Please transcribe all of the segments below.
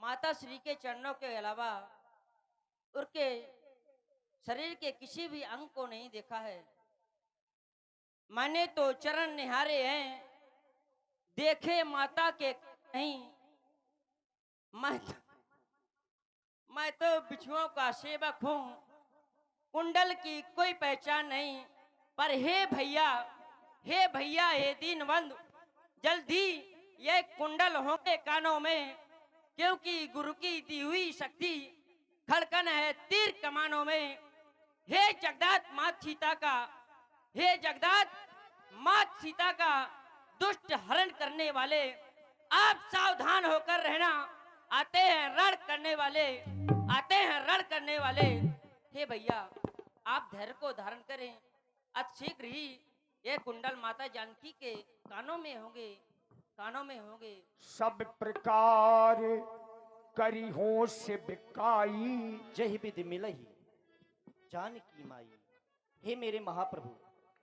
माता श्री के चरणों के अलावा उनके शरीर के किसी भी अंग को नहीं देखा है। मैंने तो चरण निहारे हैं, देखे माता के नहीं। मैं तो, मैं तो बिछुओं का सेवक हूँ, कुंडल की कोई पहचान नहीं। पर हे भैया हे दीनबंधु, जल्दी ये कुंडल होंगे कानों में, क्योंकि गुरु की दी हुई शक्ति खड़कन है तीर कमानों में। हे जगदात मात सीता का, हे जगदात मात सीता का दुष्ट हरण करने वाले, आप सावधान होकर रहना। आते हैं रण करने वाले, आते हैं रण करने वाले। हे भैया, आप धैर्य को धारण करें, अति शीघ्र ही ये कुंडल माता जानकी के कानों में होंगे, कानों में होंगे। सब प्रकार करी हो से बिकाई, जय विधि मिलही जानकी माई। हे मेरे महाप्रभु,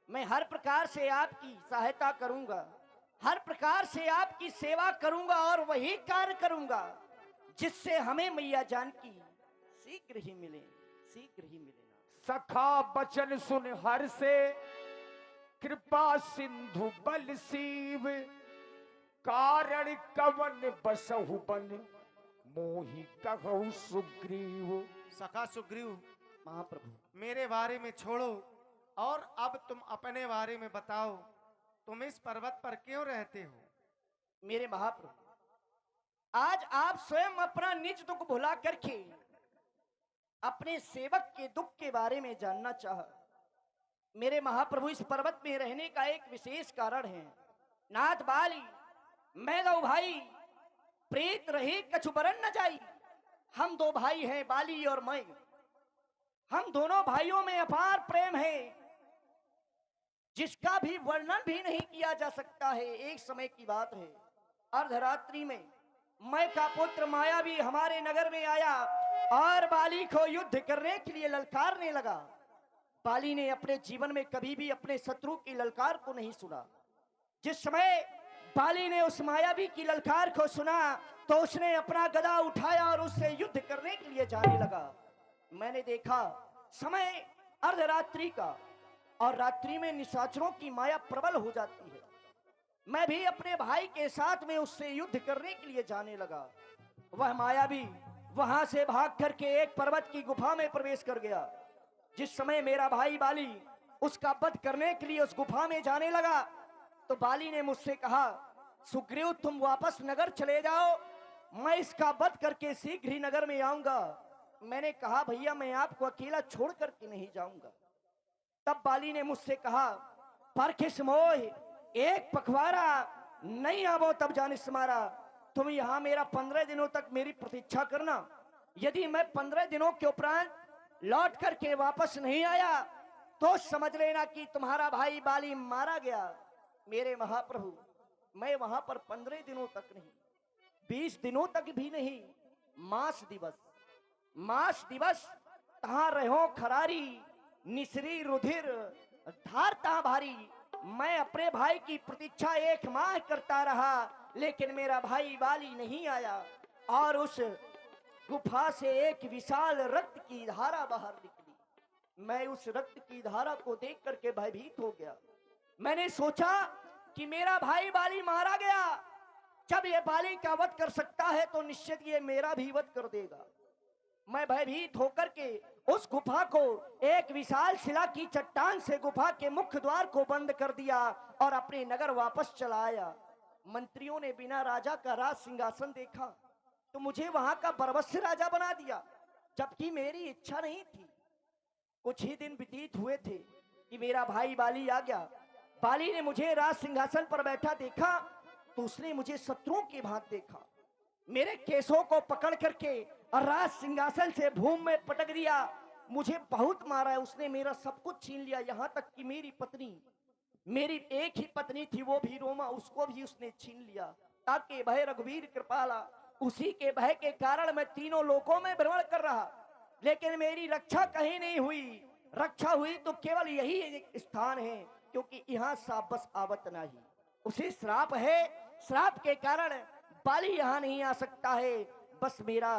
मैं हर प्रकार से आपकी सहायता करूंगा, हर प्रकार से आपकी सेवा करूंगा और वही कार्य करूंगा जिससे हमें मैया जानकी शीघ्र ही मिले, शीघ्र ही मिले। सखा बचन सुन हर से, कृपा सिंधु बल सीव, कारण कवन बसहु बन, मोहि कहु सुग्रीव। सखा सुग्रीव, महाप्रभु, मेरे बारे में छोड़ो और अब तुम अपने बारे में बताओ। तुम इस पर्वत पर क्यों रहते हो? मेरे महाप्रभु, आज आप स्वयं अपना निज दुख भुला करके अपने सेवक के दुख के बारे में जानना चाहा। मेरे महाप्रभु, इस पर्वत में रहने का एक विशेष कारण है। नाथ बाली मैं दो भाई, प्रेत रहे कछु बरन न जाई। हम दो भाई हैं, बाली और मैं। हम दोनों भाइयों में अपार प्रेम है, जिसका भी वर्णन भी नहीं किया जा सकता है। एक समय की बात है, अर्धरात्रि में मैं का पुत्र मायावी हमारे नगर में आया और बाली को युद्ध करने के लिए ललकारने लगा। बाली ने अपने जीवन में कभी भी अपने शत्रु की ललकार को नहीं सुना। जिस समय बाली ने उस मायावी की ललकार को सुना तो उसने अपना गदा उठाया और उससे युद्ध करने के लिए जाने लगा। मैंने देखा समय अर्धरात्रि का, और रात्रि में निशाचरों की माया प्रबल हो जाती है। मैं भी अपने भाई के साथ में उससे युद्ध करने के लिए जाने लगा। वह मायावी वहां से भाग करके एक पर्वत की गुफा में प्रवेश कर गया। जिस समय मेरा भाई बाली उसका वध करने के लिए उस गुफा में जाने लगा तो बाली ने मुझसे कहा, सुग्रीव तुम वापस नगर चले जाओ, मैं इसका वध करके शीघ्र ही नगर में आऊंगा। मैंने कहा, भैया मैं आपको अकेला छोड़ करके नहीं जाऊंगा। तब बाली ने मुझसे कहा, पर किस मोह एक पखवारा नहीं आवो तब जानिस मारा। तुम यहाँ मेरा 15 दिनों तक मेरी प्रतीक्षा करना। यदि मैं 15 दिनों के उपरांत लौट करके वापस नहीं आया तो समझ लेना कि तुम्हारा भाई बाली मारा गया। मेरे महाप्रभु, मैं वहां पर 15 दिनों तक नहीं, 20 दिनों तक भी नहीं, मास दिवस तहां रहो खरारी, निसरी रुधिर धारता भारी। मैं अपने भाई की प्रतीक्षा 1 माह करता रहा, लेकिन मेरा भाई बाली नहीं आया और उस गुफा से एक विशाल रक्त की धारा बाहर निकली। मैं उस रक्त की धारा को देख करके भयभीत हो गया। मैंने सोचा कि मेरा भाई बाली मारा गया, जब ये बाली का वध कर सकता है तो निश्चित ये मेरा भी वध कर देगा। मैं भयभीत होकर के उस गुफा को एक विशाल शिला की चट्टान से गुफा के मुख्य द्वार को बंद कर दिया और अपने नगर वापस चला आया। मंत्रियों ने बिना राजा का राज सिंहासन देखा तो मुझे वहां का बरबस राजा बना दिया, जबकि मेरी इच्छा नहीं थी। कुछ ही दिन व्यतीत हुए थे कि मेरा भाई बाली आ गया। बाली ने मुझे राज सिंहासन पर बैठा देखा तो उसने मुझे शत्रुओं की भांति देखा। मेरे केसों को पकड़ करके और राज सिंहासन से भूमि में पटक दिया। मुझे बहुत मारा है, उसने मेरा सब कुछ छीन लिया, यहाँ तक कि मेरी पत्नी, मेरी एक ही पत्नी थी वो भी रोमा, उसको भी उसने छीन लिया। ताकि भय रघुवीर कृपाला, उसी के भय के कारण मैं तीनों लोकों में भ्रमण कर रहा, लेकिन मेरी रक्षा कहीं नहीं हुई। रक्षा हुई तो केवल यही एक स्थान है, क्योंकि यहाँ साबस आवत नहीं। उसी श्राप है, श्राप के कारण बाली यहाँ नहीं आ सकता है। बस मेरा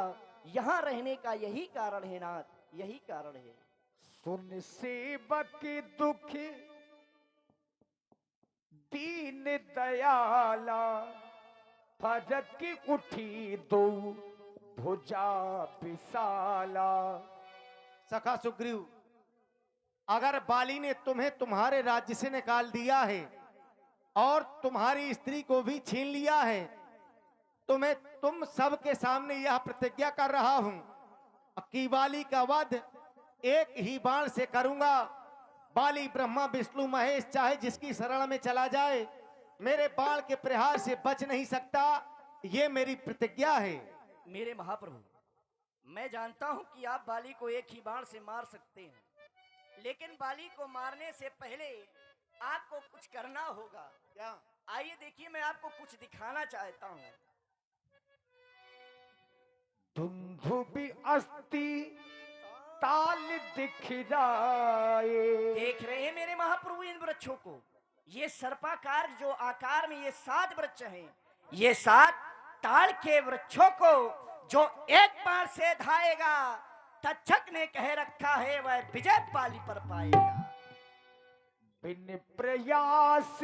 यहाँ रहने का यही कारण है नाथ, यही कारण है। सुन सेवक दुख दीन दयाला, फरक उठी दो भुजा विशाला। सखा सुग्रीव, अगर बाली ने तुम्हें तुम्हारे राज्य से निकाल दिया है और तुम्हारी स्त्री को भी छीन लिया है, तो मैं तुम सबके सामने यह प्रतिज्ञा कर रहा हूं कि बाली का वध एक ही बाण से करूंगा। बाली ब्रह्मा विष्णु महेश चाहे जिसकी शरण में चला जाए, मेरे बाण के प्रहार से बच नहीं सकता। ये मेरी प्रतिज्ञा है। मेरे महाप्रभु, मैं जानता हूं कि आप बाली को एक ही बाण से मार सकते हैं, लेकिन बाली को मारने से पहले आपको कुछ करना होगा। क्या? आइए देखिए, मैं आपको कुछ दिखाना चाहता हूं। धुंधुबी अस्ति ताल दिखराए। देख रहे हैं मेरे महाप्रभु इन वृक्षों को? ये सर्पाकार जो आकार में ये 7 वृक्ष हैं, ये 7 ताल के वृक्षों को जो एक बार से धाएगा, तक्षक ने कह रखा है वह विजय बाली पर पाएगा। बिन प्रयास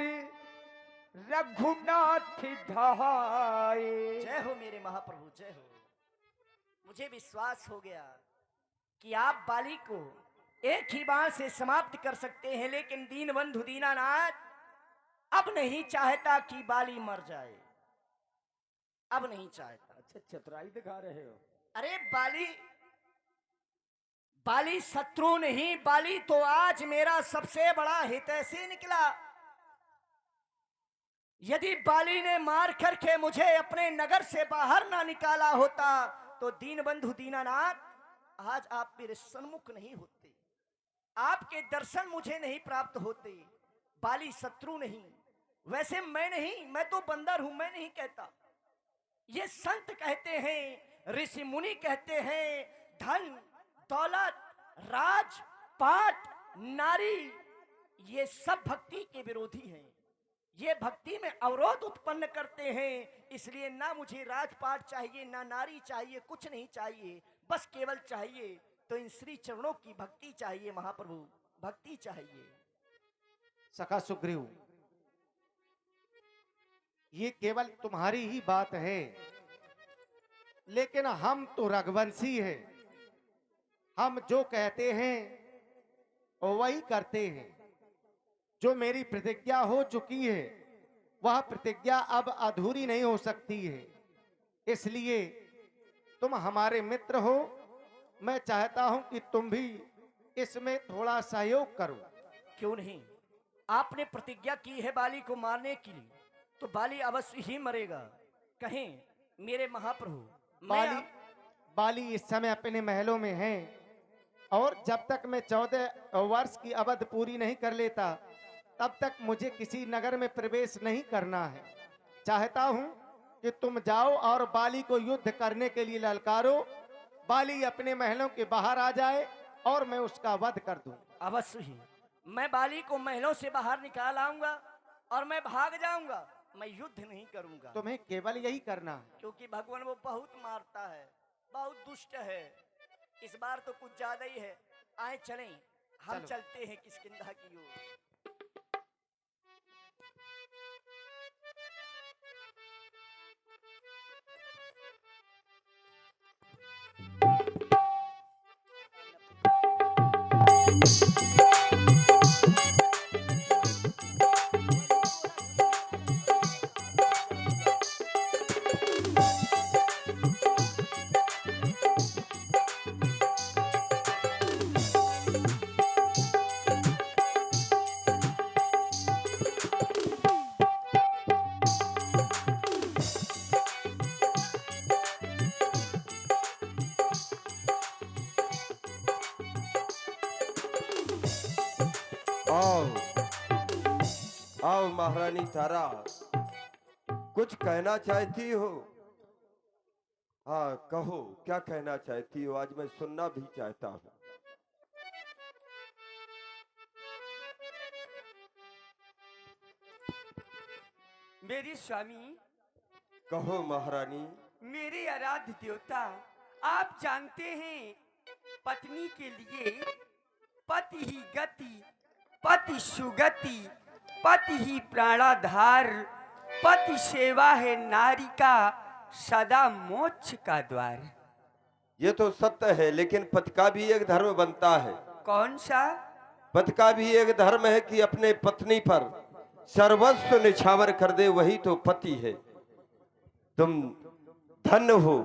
रघुनाथ धाये। जय हो मेरे महाप्रभु, जय हो। मुझे विश्वास हो गया कि आप बाली को एक ही बार से समाप्त कर सकते हैं, लेकिन दीनबंधु दीनानाथ अब नहीं चाहता कि बाली मर जाए, अब नहीं चाहता। अच्छा, चतुराई दिखा रहे हो। अरे बाली शत्रु नहीं, बाली तो आज मेरा सबसे बड़ा हितैषी निकला। यदि बाली ने मार करके मुझे अपने नगर से बाहर ना निकाला होता तो दीनबंधु दीनानाथ आज आप मेरे सन्मुख नहीं होते, आपके दर्शन मुझे नहीं प्राप्त होते। बाली शत्रु नहीं, वैसे मैं नहीं, मैं तो बंदर हूं, मैं नहीं कहता। ये संत कहते हैं, ऋषि मुनि कहते हैं, धन दौलत राज पाट नारी ये सब भक्ति के विरोधी हैं, ये भक्ति में अवरोध उत्पन्न करते हैं। इसलिए ना मुझे राजपाट चाहिए, ना नारी चाहिए, कुछ नहीं चाहिए, बस केवल चाहिए तो इन श्री चरणों की भक्ति चाहिए। महाप्रभु, भक्ति चाहिए। सखा सुग्रीव, ये केवल तुम्हारी ही बात है, लेकिन हम तो रघुवंशी हैं। हम जो कहते हैं वो वही करते हैं। जो मेरी प्रतिज्ञा हो चुकी है वह प्रतिज्ञा अब अधूरी नहीं हो सकती है। इसलिए तुम हमारे मित्र हो, मैं चाहता हूं कि तुम भी इसमें थोड़ा सहयोग करो। क्यों नहीं? आपने प्रतिज्ञा की है बाली को मारने की, तो बाली अवश्य ही मरेगा। कहें मेरे महाप्रभु, बाली इस समय अपने महलों में है, और जब तक मैं 14 वर्ष की अवधि पूरी नहीं कर लेता तब तक मुझे किसी नगर में प्रवेश नहीं करना है। चाहता हूं कि तुम जाओ और बाली को युद्ध करने के लिए ललकारो। बाली अपने महलों के बाहर आ जाए और मैं उसका वध कर दूं। अवश्य ही मैं बाली को महलों से बाहर निकाल आऊंगा और मैं भाग जाऊंगा, मैं युद्ध नहीं करूंगा। तुम्हें केवल यही करना है, क्योंकि भगवान वो बहुत मारता है, बहुत दुष्ट है। इस बार तो कुछ ज्यादा ही है। आए चलें, हम चलो। चलते हैं किष्किंधा की ओर। आओ आओ महारानी तारा, कुछ कहना चाहती हो? हाँ कहो, क्या कहना चाहती हो? आज मैं सुनना भी चाहता हूँ। मेरी स्वामी, कहो महारानी। मेरे आराध्य देवता, आप जानते हैं पत्नी के लिए पति ही गति, पति सुगति, पति ही प्राणाधार, पति सेवा है नारी का सदा मोक्ष का द्वार। ये तो सत्य है, लेकिन पति का भी एक धर्म बनता है। कौन सा? पति का भी एक धर्म है कि अपने पत्नी पर सर्वस्व निछावर कर दे, वही तो पति है। तुम धन्य हो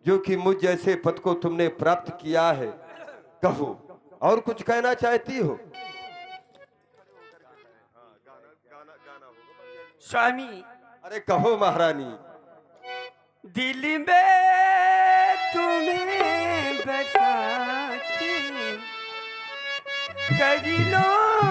जो कि मुझ जैसे पति को तुमने प्राप्त किया है। कहो, और कुछ कहना चाहती हो? स्वामी, अरे कहो महारानी। दिल में तुम्हें बसा के कर लो